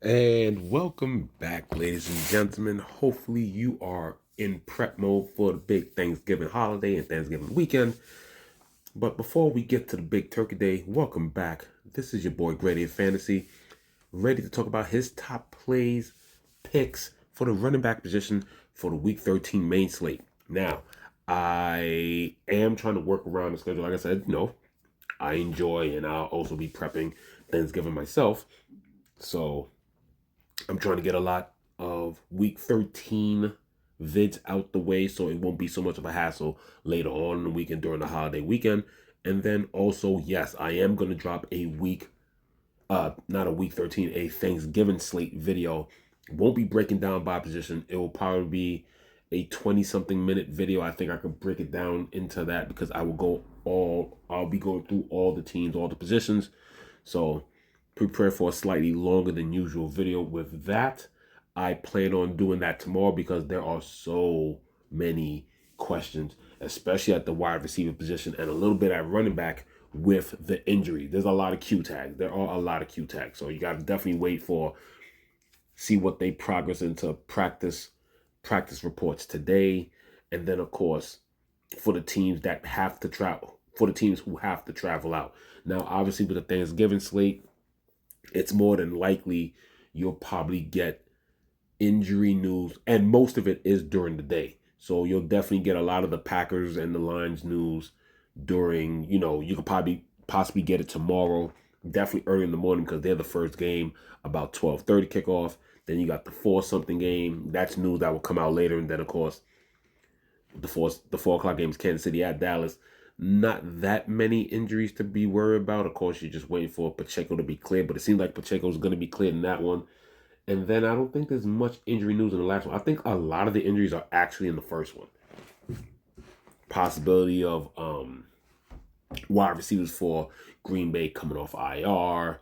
And welcome back, ladies and gentlemen. Hopefully, you are in prep mode for the big Thanksgiving holiday and Thanksgiving weekend. But before we get to the big turkey day, welcome back. This is your boy Grady of Fantasy, ready to talk about his top plays, picks for the running back position for the Week 13 main slate. Now, I am trying to work around the schedule. Like I said, I enjoy and I'll also be prepping Thanksgiving myself. So I'm trying to get a lot of week 13 vids out the way so it won't be so much of a hassle later on in the weekend during the holiday weekend. And then also, yes, I am going to drop a not a week 13, a Thanksgiving slate video. Won't be breaking down by position. It will probably be a 20 something minute video. I think I could break it down into that because I'll be going through all the teams, all the positions. So prepare for a slightly longer than usual video with that. I plan on doing that tomorrow because there are so many questions, especially at the wide receiver position and a little bit at running back with the injury. There's a lot of Q tags. There are a lot of Q tags. So you got to definitely see what they progress into practice reports today. And then, of course, for the teams that have to travel, for the teams who have to travel out. Now, obviously, with the Thanksgiving slate, it's more than likely you'll probably get injury news, and most of it is during the day. So you'll definitely get a lot of the Packers and the Lions news during, you could possibly get it tomorrow, definitely early in the morning because they're the first game, about 12:30 kickoff. Then you got the 4-something game. That's news that will come out later. And then, of course, the 4 o'clock game is Kansas City at Dallas. Not that many injuries to be worried about. Of course, you're just waiting for Pacheco to be cleared, but it seems like Pacheco is going to be cleared in that one. And then I don't think there's much injury news in the last one. I think a lot of the injuries are actually in the first one. Possibility of wide receivers for Green Bay coming off IR.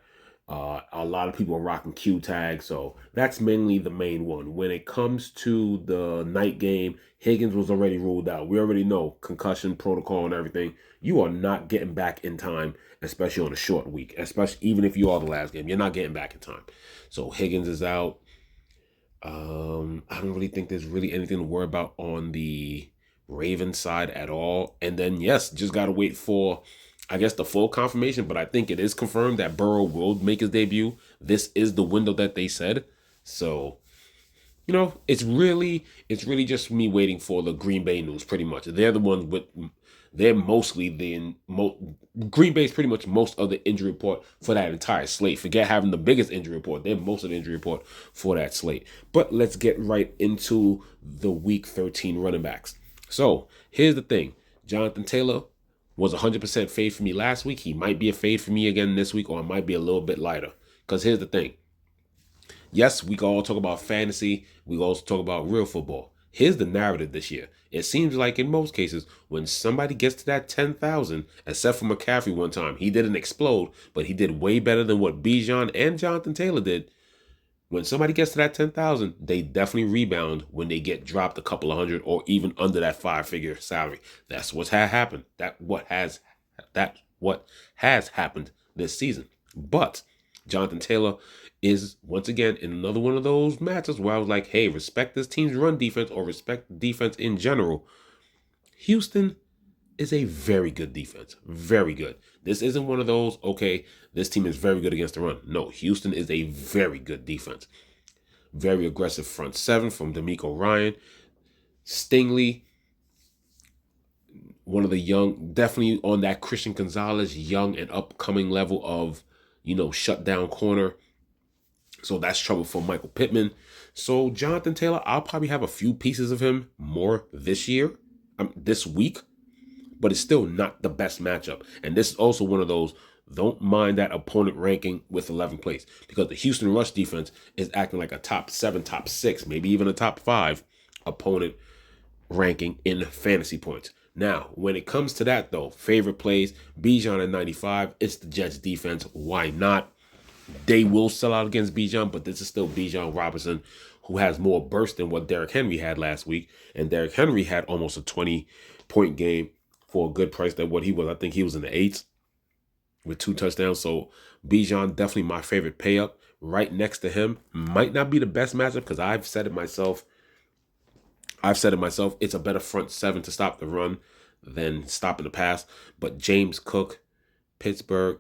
A lot of people are rocking Q tags, so that's mainly the main one. When it comes to the night game, Higgins was already ruled out. We already know concussion protocol and everything. You are not getting back in time, especially on a short week. Especially even if you are the last game, you're not getting back in time. So Higgins is out. I don't really think there's really anything to worry about on the Ravens side at all. And then yes, just gotta wait for, I guess, the full confirmation, but I think it is confirmed that Burrow will make his debut. This is the window that they said. So, it's really just me waiting for the Green Bay news pretty much. They're the ones they're mostly Green Bay is pretty much most of the injury report for that entire slate. Forget having the biggest injury report. They're most of the injury report for that slate. But let's get right into the week 13 running backs. So here's the thing. Jonathan Taylor was 100% fade for me last week. He might be a fade for me again this week, or it might be a little bit lighter. Because here's the thing. Yes, we can all talk about fantasy. We can also talk about real football. Here's the narrative this year. It seems like in most cases, when somebody gets to that 10,000, except for McCaffrey one time, he didn't explode, but he did way better than what Bijan and Jonathan Taylor did. When somebody gets to that 10,000, they definitely rebound when they get dropped a couple of hundred or even under that 5-figure salary. That's what has happened. What has happened this season. But Jonathan Taylor is once again in another one of those matches where I was like, hey, respect this team's run defense or respect the defense in general. Houston is a very good defense. Very good. This isn't one of those, okay, this team is very good against the run. No, Houston is a very good defense. Very aggressive front seven from D'Amico Ryan. Stingley, one of the young, definitely on that Christian Gonzalez young and upcoming level of, shut down corner. So that's trouble for Michael Pittman. So Jonathan Taylor, I'll probably have a few pieces of him more this week, but it's still not the best matchup. And this is also one of those, don't mind that opponent ranking with 11 plays because the Houston rush defense is acting like a top 7, top 6, maybe even a top 5 opponent ranking in fantasy points. Now, when it comes to that though, favorite plays, Bijan at 95, it's the Jets defense. Why not? They will sell out against Bijan, but this is still Bijan Robinson, who has more burst than what Derrick Henry had last week. And Derrick Henry had almost a 20-point game for a good price than what he was. I think he was in the 8s with 2 touchdowns. So Bijan, definitely my favorite pay up. right next to him might not be the best matchup because I've said it myself. It's a better front seven to stop the run than stopping the pass. But James Cook, Pittsburgh,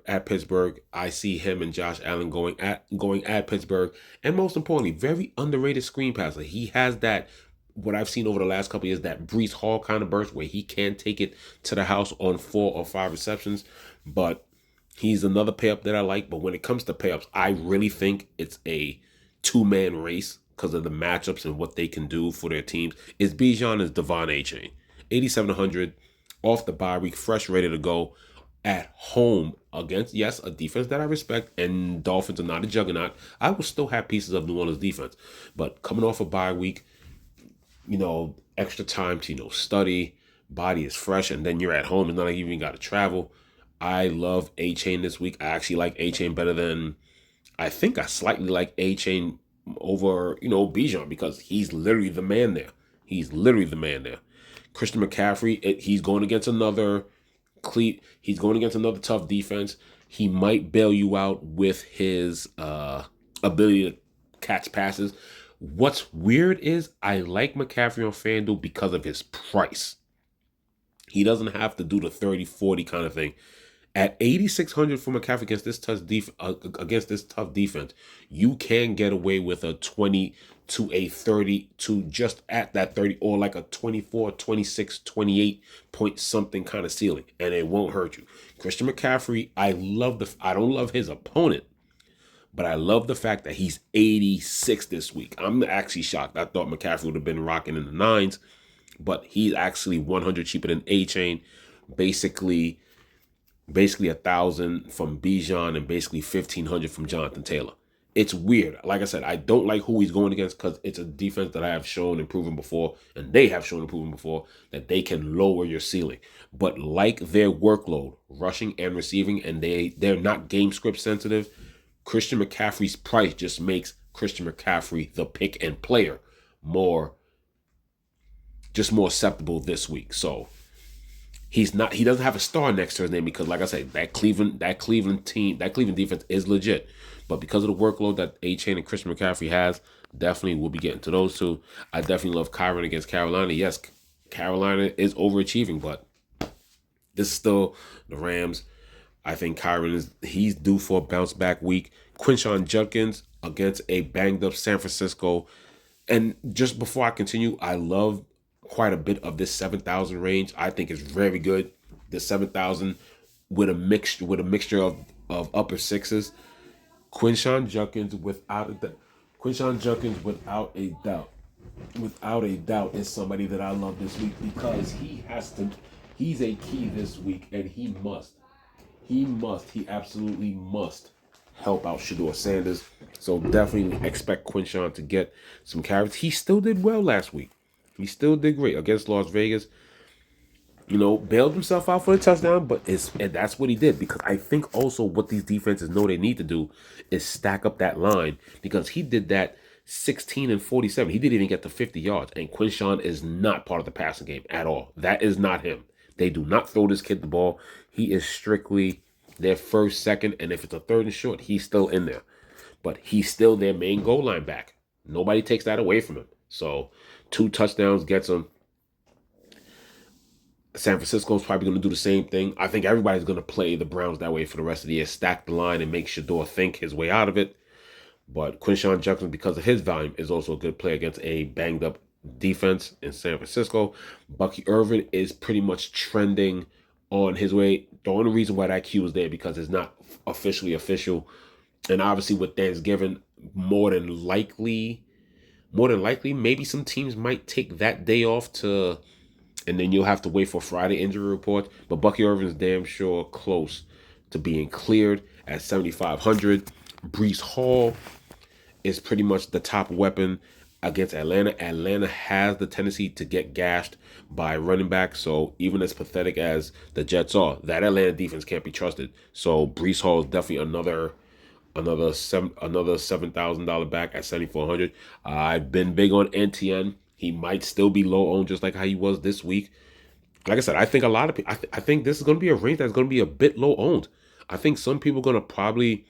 I see him and Josh Allen going at Pittsburgh, and most importantly, very underrated screen passer. He has that. What I've seen over the last couple of years, that Brees Hall kind of burst where he can take it to the house on 4 or 5 receptions. But he's another pay up that I like. But when it comes to pay ups, I really think it's a 2-man race because of the matchups and what they can do for their teams. Is Bijan is Devon A-Chain. 8,700 off the bye week, fresh, ready to go at home against, yes, a defense that I respect, and Dolphins are not a juggernaut. I will still have pieces of New Orleans defense. But coming off a bye week, extra time to, study, body is fresh, and then you're at home. It's not like you even got to travel. I love A-Chain this week. I actually like A-Chain better than, I think I slightly like A-Chain over, Bijan because he's literally the man there. Christian McCaffrey, he's going against another he's going against another tough defense. He might bail you out with his ability to catch passes. What's weird is I like McCaffrey on FanDuel because of his price. He doesn't have to do the 30-40 kind of thing. At 8,600 for McCaffrey against this tough defense, you can get away with a 20 to a 30 to just at that 30 or like a 24, 26, 28 point something kind of ceiling, and it won't hurt you. Christian McCaffrey, I don't love his opponent, but I love the fact that he's 86 this week. I'm actually shocked. I thought McCaffrey would have been rocking in the 9s, but he's actually 100 cheaper than A-Chain. Basically 1,000 from Bijan and basically 1,500 from Jonathan Taylor. It's weird. Like I said, I don't like who he's going against because it's a defense that I have shown and proven before, and they have shown and proven before that they can lower your ceiling. But like their workload, rushing and receiving, and they're not game script sensitive, Christian McCaffrey's price just makes Christian McCaffrey the pick and player more acceptable this week. So he doesn't have a star next to his name because, like I said, that Cleveland defense is legit. But because of the workload that A-Chain and Christian McCaffrey has, definitely we'll be getting to those two. I definitely love Kyron against Carolina. Yes, Carolina is overachieving, but this is still the Rams. I think Kyron he's due for a bounce back week. Quinshon Judkins against a banged up San Francisco. And just before I continue, I love quite a bit of this 7,000 range. I think it's very good. The 7,000 with a mixture of upper sixes. Quinshon Judkins without a doubt is somebody that I love this week because he's a key this week, and he absolutely must help out Shedeur Sanders. So definitely expect Quinshon to get some carries. He still did well last week. He still did great against Las Vegas. Bailed himself out for the touchdown, and that's what he did, because I think also what these defenses know they need to do is stack up that line, because he did that 16 and 47. He didn't even get to 50 yards, and Quinshon is not part of the passing game at all. That is not him. They do not throw this kid the ball. He is strictly their first, second, and if it's a third and short, he's still in there. But he's still their main goal line back. Nobody takes that away from him. So 2 touchdowns gets him. San Francisco's probably going to do the same thing. I think everybody's going to play the Browns that way for the rest of the year. Stack the line and make Shedeur think his way out of it. But Quinshon Judkins, because of his volume, is also a good play against a banged-up defense in San Francisco. Bucky Irvin is pretty much trending on his way. The only reason why that Q is there because it's not officially official. And obviously with Thanksgiving, more than likely, maybe some teams might take that day off and then you'll have to wait for Friday injury report. But Bucky Irvin's damn sure close to being cleared at 7,500. Brees Hall is pretty much the top weapon against Atlanta. Atlanta has the tendency to get gashed by running back. So even as pathetic as the Jets are, that Atlanta defense can't be trusted. So Brees Hall is definitely another $7,000 back at 7,400. I've been big on NTN. He might still be low owned just like how he was this week. Like I said, I think a lot of people, I think this is going to be a range that's going to be a bit low owned. I think some people are going to probably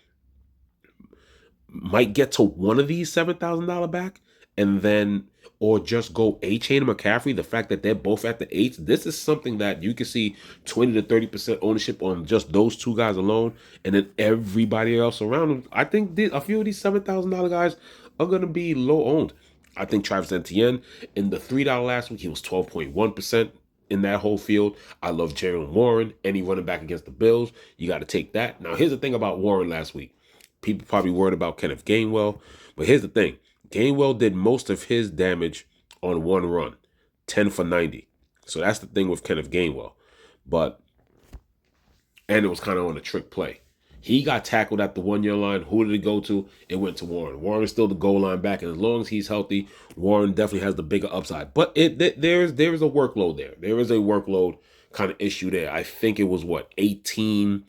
might get to one of these $7,000 back, and then or just go A-Chain and McCaffrey. The fact that they're both at the eights, this is something that you can see 20 to 30% ownership on just those two guys alone, and then everybody else around them. I think a few of these $7,000 guys are gonna be low owned. I think Travis Etienne in the $3 last week, he was 12.1% in that whole field. I love Jalen Warren, any running back against the Bills. You got to take that. Now, here's the thing about Warren last week. People probably worried about Kenneth Gainwell, but here's the thing. Gainwell did most of his damage on one run, 10 for 90. So that's the thing with Kenneth Gainwell. And it was kind of on a trick play. He got tackled at the 1 year line. Who did it go to? It went to Warren. Warren is still the goal line back, and as long as he's healthy, Warren definitely has the bigger upside. But there is a workload there. There is a workload kind of issue there. I think it was 18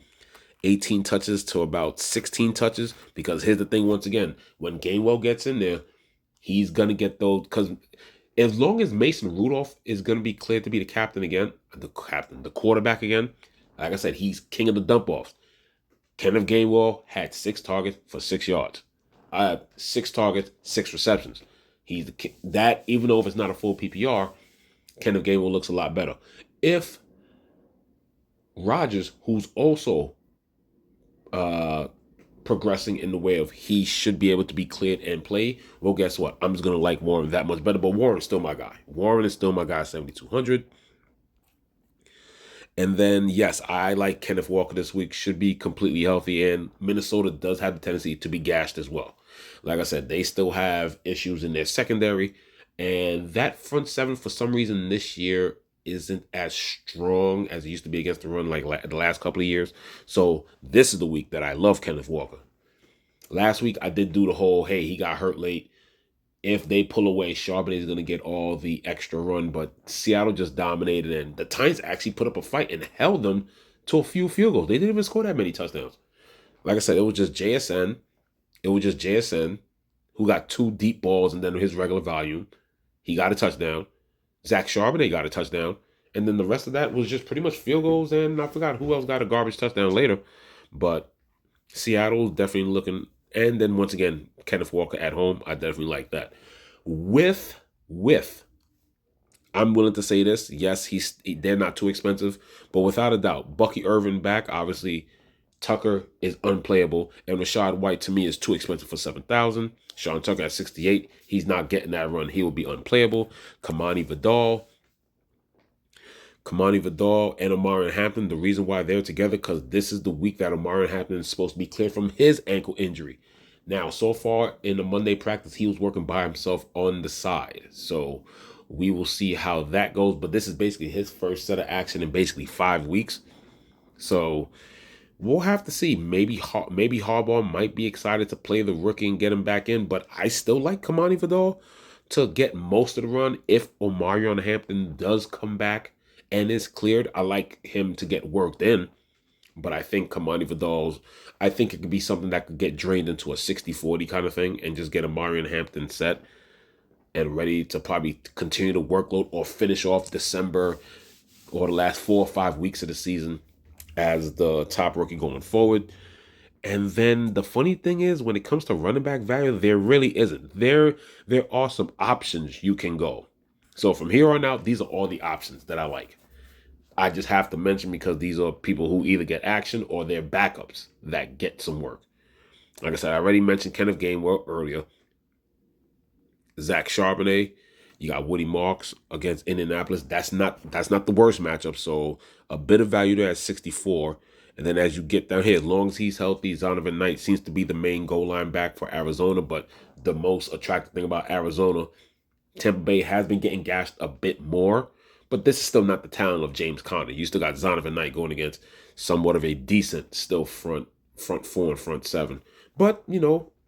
touches to about 16 touches. Because here's the thing, once again, when Gainwell gets in there, he's gonna get those. Because as long as Mason Rudolph is gonna be cleared to be the quarterback again, like I said, he's king of the dump offs. Kenneth Gainwell had 6 targets for 6 yards. I have 6 targets, 6 receptions. He's that, even though if it's not a full PPR, Kenneth Gainwell looks a lot better. If Rodgers, who's also progressing in the way of he should be able to be cleared and play, well, guess what? I'm just going to like Warren that much better. But Warren's still my guy. Warren is still my guy, 7,200. And then, yes, I like Kenneth Walker this week. Should be completely healthy. And Minnesota does have the tendency to be gashed as well. Like I said, they still have issues in their secondary. And that front seven, for some reason, this year isn't as strong as it used to be against the run like the last couple of years. So this is the week that I love Kenneth Walker. Last week, I did do the whole, hey, he got hurt late. If they pull away, Charbonnet is going to get all the extra run. But Seattle just dominated, and the Titans actually put up a fight and held them to a few field goals. They didn't even score that many touchdowns. Like I said, it was just JSN. Who got 2 deep balls and then his regular volume. He got a touchdown. Zach Charbonnet got a touchdown. And then the rest of that was just pretty much field goals, and I forgot who else got a garbage touchdown later. But Seattle's definitely looking. And then once again, Kenneth Walker at home, I definitely like that. With, I'm willing to say this. Yes, they're not too expensive, but without a doubt, Bucky Irvin back. Obviously, Tucker is unplayable, and Rachaad White to me is too expensive for $7,000. Sean Tucker at 68, he's not getting that run. He will be unplayable. Kamani Vidal and Omarion Hampton. The reason why they're together, because this is the week that Omarion Hampton is supposed to be cleared from his ankle injury. Now, so far in the Monday practice, he was working by himself on the side. So we will see how that goes. But this is basically his first set of action in basically 5 weeks. So we'll have to see. Maybe Harbaugh might be excited to play the rookie and get him back in. But I still like Kamani Vidal to get most of the run. If Omarion Hampton does come back and is cleared, I like him to get worked in. But I think Kamani Vidal's, I think it could be something that could get drained into a 60-40 kind of thing and just get Omarion Hampton set and ready to probably continue the workload or finish off December or the last 4 or 5 weeks of the season as the top rookie going forward. And then the funny thing is, when it comes to running back value, there really isn't. There are some options you can go. So from here on out, these are all the options that I like. I just have to mention because these are people who either get action or they're backups that get some work. Like I said, I already mentioned Kenneth Gainwell earlier. Zach Charbonnet, you got Woody Marks against Indianapolis. That's not the worst matchup. So a bit of value there at 64. And then as you get down here, as long as he's healthy, Zonovan Knight seems to be the main goal line back for Arizona. But the most attractive thing about Arizona, Tampa Bay has been getting gashed a bit more. But this is still not the talent of James Conner. You still got Zonovan Knight going against somewhat of a decent still front 4 and front 7. But,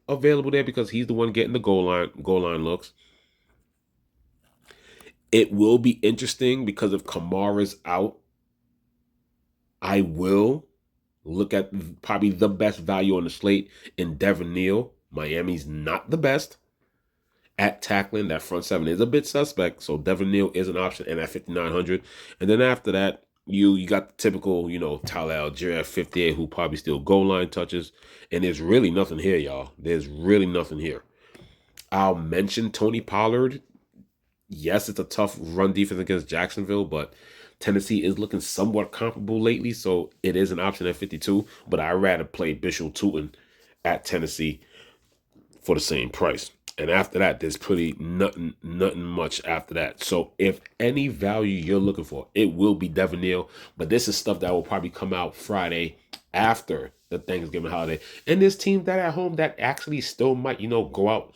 available there because he's the one getting the goal line looks. It will be interesting because if Kamara's out, I will look at probably the best value on the slate in Devin Neal. Miami's not the best at tackling. That front 7 is a bit suspect, so Devin Neal is an option, and at 5,900. And then after that, You got the typical, Tyler Algier at 58 who probably still goal line touches. And there's really nothing here, y'all. There's really nothing here. I'll mention Tony Pollard. Yes, it's a tough run defense against Jacksonville, but Tennessee is looking somewhat comparable lately, so it is an option at 52. But I'd rather play Bishop Tootin at Tennessee for the same price. And after that, there's pretty nothing much after that. So if any value you're looking for, it will be Devin Neal. But this is stuff that will probably come out Friday after the Thanksgiving holiday. And there's teams that at home that actually still might, go out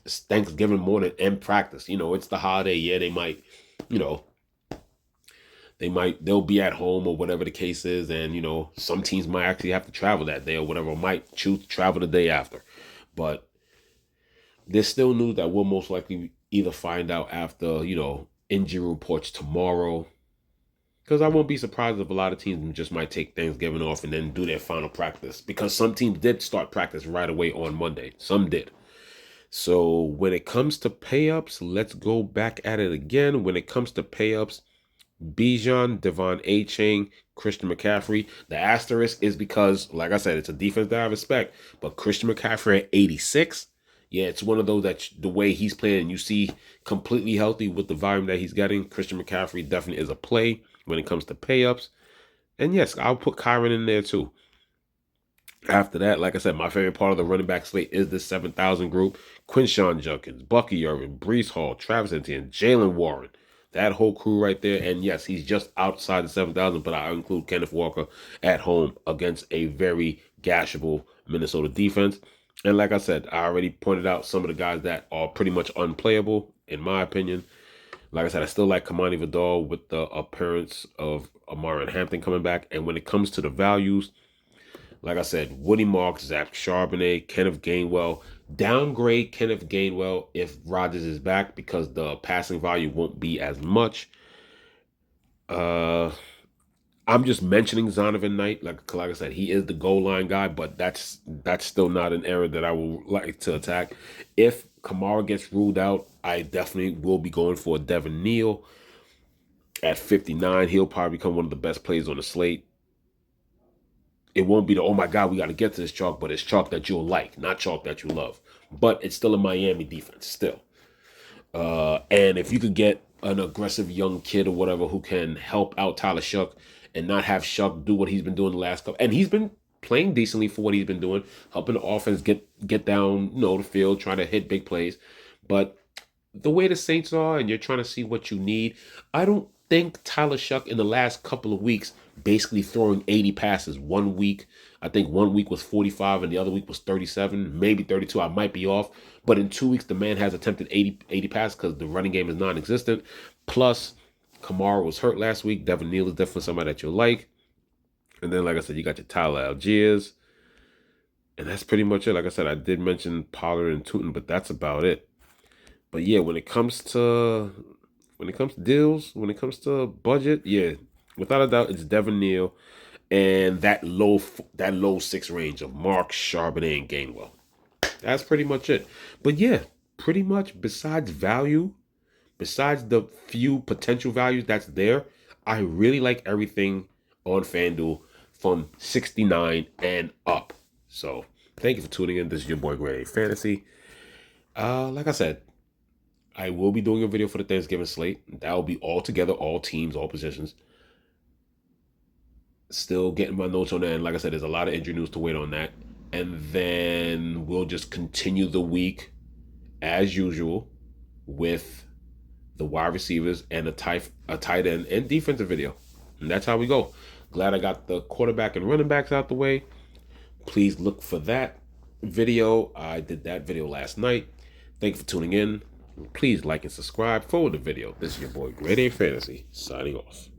Thanksgiving morning and practice. It's the holiday. Yeah, they might, they'll be at home or whatever the case is. And, some teams might actually have to travel that day or whatever, might choose to travel the day after. But there's still news that we'll most likely either find out after, injury reports tomorrow. Because I won't be surprised if a lot of teams just might take Thanksgiving off and then do their final practice. Because some teams did start practice right away on Monday. Some did. So when it comes to pay-ups, let's go back at it again. When it comes to pay-ups, Bijan, Devon Achane, Christian McCaffrey. The asterisk is because, like I said, it's a defense that I respect. But Christian McCaffrey at 86, yeah, it's one of those that the way he's playing, you see completely healthy with the volume that he's getting. Christian McCaffrey definitely is a play when it comes to pay-ups. And yes, I'll put Kyron in there too. After that, like I said, my favorite part of the running back slate is the 7,000 group. Quinshawn Judkins, Bucky Irvin, Breece Hall, Travis Etienne, Jalen Warren. That whole crew right there. And yes, he's just outside the 7,000, but I include Kenneth Walker at home against a very gashable Minnesota defense. And like I said, I already pointed out some of the guys that are pretty much unplayable, in my opinion. Like I said, I still like Kamani Vidal with the appearance of Amarian Hampton coming back. And when it comes to the values, like I said, Woody Marks, Zach Charbonnet, Kenneth Gainwell. Downgrade Kenneth Gainwell if Rodgers is back because the passing value won't be as much. I'm just mentioning Zonovan Knight. Like I said, he is the goal line guy, but that's still not an area that I would like to attack. If Kamara gets ruled out, I definitely will be going for Devin Neal. At 59, he'll probably become one of the best players on the slate. It won't be the, oh my God, we got to get to this chalk, but it's chalk that you'll like, not chalk that you love. But it's still a Miami defense, still. And if you could get an aggressive young kid or whatever who can help out Tyler Shuck and not have Shuck do what he's been doing the last couple, and he's been playing decently for what he's been doing, helping the offense get down, the field, trying to hit big plays. But the way the Saints are, and you're trying to see what you need, I don't think Tyler Shuck in the last couple of weeks basically throwing 80 passes. 1 week, I think 1 week was 45 and the other week was 37, maybe 32. I might be off. But in 2 weeks, the man has attempted 80 passes because the running game is non-existent. Plus, Kamara was hurt last week. Devin Neal is definitely somebody that you'll like. And then, like I said, you got your Tyler Algiers. And that's pretty much it. Like I said, I did mention Pollard and Tootin, but that's about it. But yeah, when it comes to deals, when it comes to budget, yeah, without a doubt, it's Devin Neal and that low 6 range of Mark, Charbonnet, and Gainwell. That's pretty much it. But yeah, pretty much besides value, besides the few potential values that's there, I really like everything on FanDuel from 69 and up. So thank you for tuning in. This is your boy Grade Fantasy. Like I said, I will be doing a video for the Thanksgiving slate. That will be all together, all teams, all positions. Still getting my notes on that. And like I said, there's a lot of injury news to wait on that. And then we'll just continue the week as usual with the wide receivers and a tight end and defensive video. And that's how we go. Glad I got the quarterback and running backs out the way. Please look for that video. I did that video last night. Thank you for tuning in. Please like and subscribe. Forward the video. This is your boy Grade A Fantasy signing off.